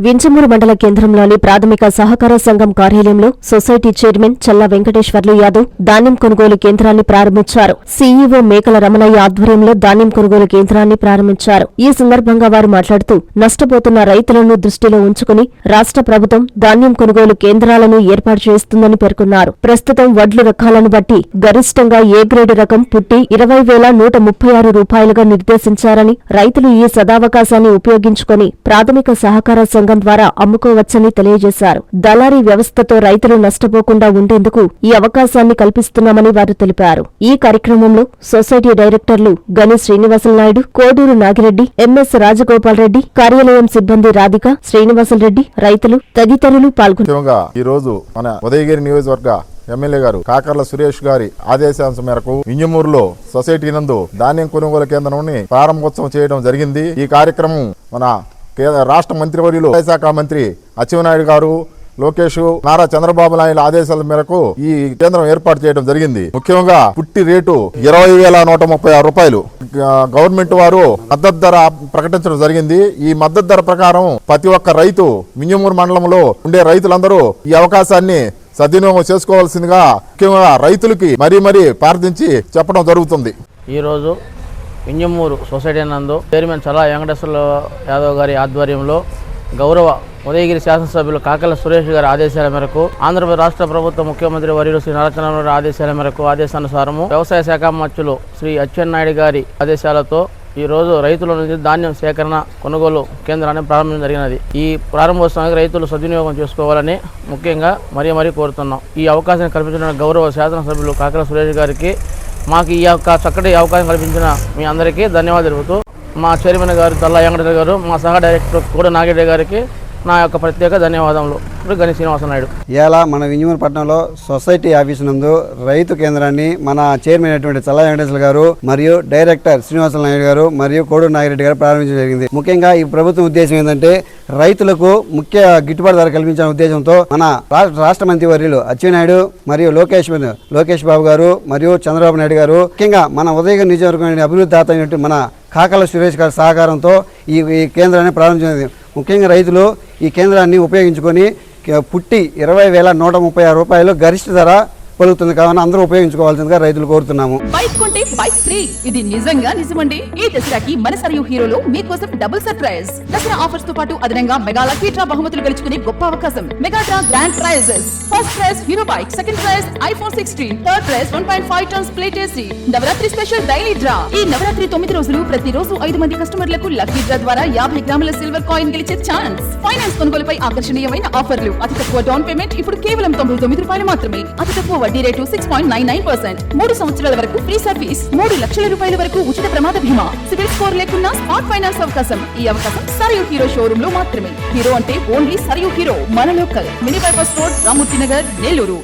వింజమూరు మండల కేంద్రంలోని ప్రాథమిక సహకార సంఘం కార్యాలయంలో సొసైటీ చైర్మన్ చల్లా వెంకటేశ్వర్లు యాదవ్ ధాన్యం కొనుగోలు కేంద్రాన్ని ప్రారంభించారు. సీఈఓ మేకల రమణయ్య ఆధ్వర్యంలో ధాన్యం కొనుగోలు కేంద్రాన్ని ప్రారంభించారు. ఈ సందర్భంగా వారు మాట్లాడుతూ నష్టపోతున్న రైతులను దృష్టిలో ఉంచుకుని రాష్ట్ర ప్రభుత్వం ధాన్యం కొనుగోలు కేంద్రాలను ఏర్పాటు చేస్తుందని పేర్కొన్నారు. ప్రస్తుతం వడ్లు రకాలను బట్టి గరిష్టంగా ఏ గ్రేడ్ రకం పుట్టి 20,136 రూపాయలుగా నిర్దేశించారని, రైతులు ఈ సదావకాశాన్ని ఉపయోగించుకుని ప్రాథమిక సహకార సంఘం ద్వారా అమ్ముకోవచ్చని తెలియజేశారు. దళారీ వ్యవస్థతో రైతులు నష్టపోకుండా ఉండేందుకు ఈ అవకాశాన్ని కల్పిస్తున్నామని వారు తెలిపారు. ఈ కార్యక్రమంలో సొసైటీ డైరెక్టర్లు గని శ్రీనివాసనాయుడు, కోడూరు నాగిరెడ్డి, ఎంఎస్ రాజగోపాల్ రెడ్డి, కార్యాలయం సిబ్బంది రాధిక, శ్రీనివాసరెడ్డి, రైతులు తదితరులు పాల్గొన్నారు. ఈ రోజు మన ఉదయగిరి నియోజకవర్గ ఎమ్మెల్యే గారు కాకర్ల సురేష్ గారి ఆదేశాంశం మేరకు వింజమూరులో సొసైటీ నందు ధాన్యం కొనుగోలు కేంద్రాన్ని ప్రారంభోత్సవం చేయడం జరిగింది. ఈ కార్యక్రమం మన రాష్ట్ర మంత్రివర్యులు శాఖ మంత్రి అచ్చెన్నాయుడు గారు, లోకేష్, నారా చంద్రబాబు నాయుడు ఆదేశాల మేరకు ఈ కేంద్రం ఏర్పాటు చేయడం జరిగింది. ముఖ్యంగా పుట్టి రేటు 20,136 రూపాయలు గవర్నమెంట్ వారు మద్దతు ధర ప్రకటించడం జరిగింది. ఈ మద్దతు ధర ప్రకారం ప్రతి ఒక్క రైతు వింజమూరు మండలంలో ఉండే రైతులందరూ ఈ అవకాశాన్ని సద్వినియోగం చేసుకోవాల్సిందిగా ముఖ్యంగా రైతులకి మరీ ప్రార్థించి చెప్పడం జరుగుతుంది. ఈరోజు వింజమూరు సొసైటీ నందు చైర్మన్ చల్లా వెంకటేశ్వర యాదవ్ గారి ఆధ్వర్యంలో గౌరవ ఉదయగిరి శాసనసభ్యులు కాకర్ల సురేష్ గారి ఆదేశాల మేరకు ఆంధ్రప్రదేశ్ రాష్ట్ర ప్రభుత్వ ముఖ్యమంత్రి వర్యులు శ్రీ నారా చంద్రబాబు నాయుడు ఆదేశాల మేరకు ఆదేశానుసారము వ్యవసాయ శాఖ మంత్రులు శ్రీ అచ్చెన్నాయుడు గారి ఆదేశాలతో ఈ రోజు రైతుల నుంచి ధాన్యం సేకరణ కొనుగోలు కేంద్రాన్ని ప్రారంభించడం జరిగినది. ఈ ప్రారంభోత్సవానికి రైతులు సద్వినియోగం చేసుకోవాలని ముఖ్యంగా మరీ కోరుతున్నాం. ఈ అవకాశాన్ని కల్పించిన గౌరవ శాసనసభ్యులు కాకర్ల సురేష్ గారికి, మాకు ఈ యొక్క చక్కటి అవకాశం కల్పించిన మీ అందరికీ ధన్యవాదాలు తెలుపుతూ, మా చైర్మన్ గారు చల్లా వెంకటేశ్వర గారు, మా సహ డైరెక్టర్ కోడూరు నాగిరెడ్డి గారికి నా యొక్క ప్రత్యేక ధన్యవాదములు. గని శ్రీనివాసనాయుడు. ఇలా మన వింజమూరు పట్టణంలో సొసైటీ ఆఫీసు నందు రైతు కేంద్రాన్ని మన చైర్మన్ అయినటువంటి చల్లా వెంకటేశ్వర గారు మరియు డైరెక్టర్ శ్రీనివాసనాయుడు గారు మరియు కోడూరు నాగిరెడ్డి గారు ప్రారంభించడం జరిగింది. ముఖ్యంగా ఈ ప్రభుత్వం ఉద్దేశం ఏంటంటే రైతులకు ముఖ్య గిట్టుబాటు ధర కల్పించిన ఉద్దేశంతో మన రాష్ట్ర మంత్రి వర్యులు అచ్చెన్నాయుడు మరియు లోకేష్ బాబు గారు మరియు చంద్రబాబు నాయుడు గారు ముఖ్యంగా మన ఉదయగిరి నియోజకవర్గం అభివృద్ధి దాత అయినటువంటి మన కాకర్ల సురేష్ గారి సహకారంతో ఈ కేంద్రాన్ని ప్రారంభించింది. ముఖ్యంగా రైతులు ఈ కేంద్రాన్ని ఉపయోగించుకొని పుట్టి 20,136 రూపాయలు గరిష్ట ధర పలుకుతుంది. కావున అందరూ ఉపయోగించుకోవాల్సిందిగా రైతులు కోరుతున్నాము. బైక్ కొంటే బైక్ ఫ్రీ, ఇది నిజంగా నిజమండి. ఈ దసరాకి మన సరియు హీరోలో మీకోసం డబుల్ సర్ప్రైజ్. దసరా ఆఫర్స్ తో పాటు అదనంగా మెగా లక్కీ డ్రా బహుమతులు గెలుచుకునే గొప్ప అవకాశం. Mega draw grand prizes: first prize Hero bike, second prize iPhone 16, third prize 1.5 tons split AC. Navratri special daily draw. ఈ నవరాత్రి 9 రోజులు ప్రతిరోజు 5 మంది కస్టమర్లకు లక్కీ డ్రా ద్వారా 50 గ్రాముల సిల్వర్ కాయిన్ గెలిచే ఛాన్స్. ఫైనాన్స్ కొనుగోలుపై ఆకర్షణీయమైన ఆఫర్లు. అతి తక్కువ డౌన్ పేమెంట్ ఇప్పుడు కేవలం 99 రూపాయలు మాత్రమే. అతి తక్కువ వడ్డీ రేటు 6.99%. 3 సంవత్సరాల వరకు ఫ్రీ సర్వీస్. 3 లక్షల రూపాయల వరకు ఉచిత ప్రమాద బీమా. సివిల్ స్కోర్ లేకున్నా స్మార్ట్ ఫైనాన్స్ అవకాశం. ఈ అవకాశం సరియు హీరో షోరూమ్ లో మాత్రమే. హీరో అంటే ఓన్లీ సరియు హీరో. మన local mini bypass road, Ramurthy Nagar, Nellore.